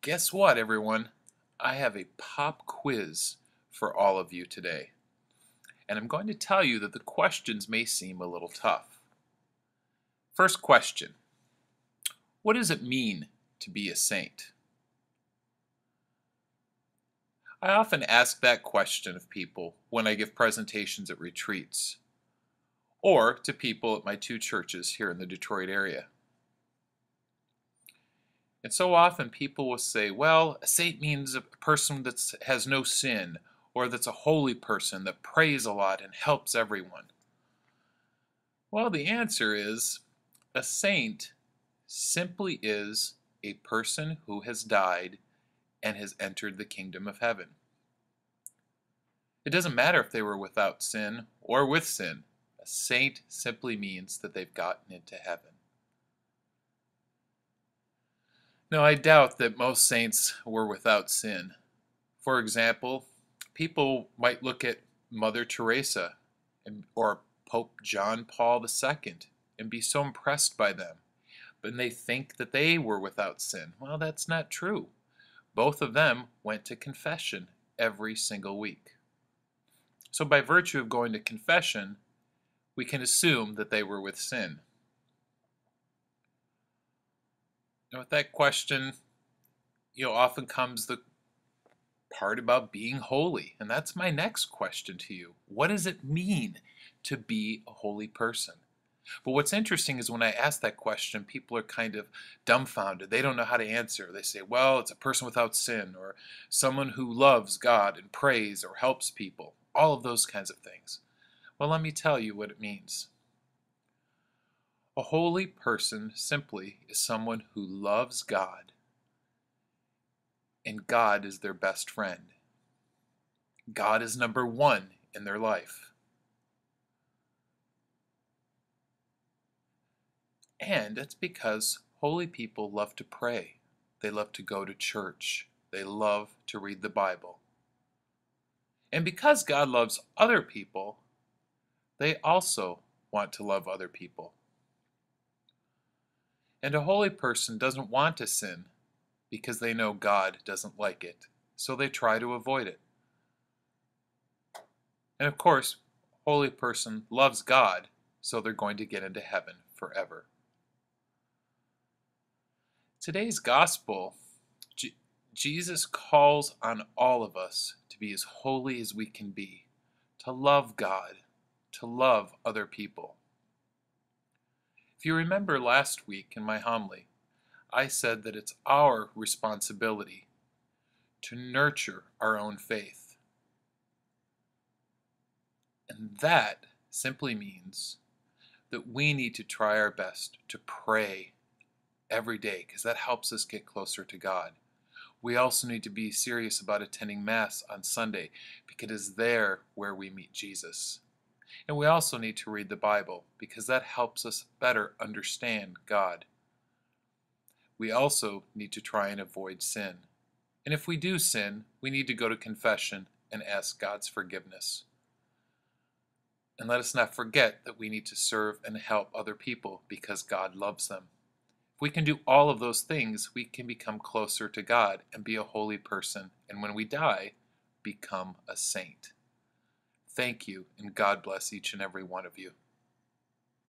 Guess what, everyone? I have a pop quiz for all of you today. And I'm going to tell you that the questions may seem a little tough. First question: what does it mean to be a saint? I often ask that question of people when I give presentations at retreats, or to people at my two churches here in the Detroit area. And so often people will say, well, a saint means a person that has no sin, or that's a holy person that prays a lot and helps everyone. Well, the answer is a saint simply is a person who has died and has entered the kingdom of heaven. It doesn't matter if they were without sin or with sin. A saint simply means that they've gotten into heaven. Now, I doubt that most saints were without sin. For example, people might look at Mother Teresa or Pope John Paul II and be so impressed by them, but they think that they were without sin. Well, that's not true. Both of them went to confession every single week. So by virtue of going to confession, we can assume that they were with sin. Now, with that question, often comes the part about being holy. And that's my next question to you. What does it mean to be a holy person? But what's interesting is when I ask that question, people are kind of dumbfounded. They don't know how to answer. They say, well, it's a person without sin, or someone who loves God and prays or helps people. All of those kinds of things. Well, let me tell you what it means. A holy person simply is someone who loves God, and God is their best friend. God is number one in their life. And it's because holy people love to pray. They love to go to church. They love to read the Bible. And because God loves other people, they also want to love other people. And a holy person doesn't want to sin because they know God doesn't like it, so they try to avoid it. And of course, a holy person loves God, so they're going to get into heaven forever. Today's gospel, Jesus calls on all of us to be as holy as we can be, to love God, to love other people. If you remember last week in my homily, I said that it's our responsibility to nurture our own faith. And that simply means that we need to try our best to pray every day, because that helps us get closer to God. We also need to be serious about attending Mass on Sunday, because it is there where we meet Jesus. And we also need to read the Bible, because that helps us better understand God. We also need to try and avoid sin. And if we do sin, we need to go to confession and ask God's forgiveness. And let us not forget that we need to serve and help other people because God loves them. If we can do all of those things, we can become closer to God and be a holy person. And when we die, become a saint. Thank you, and God bless each and every one of you.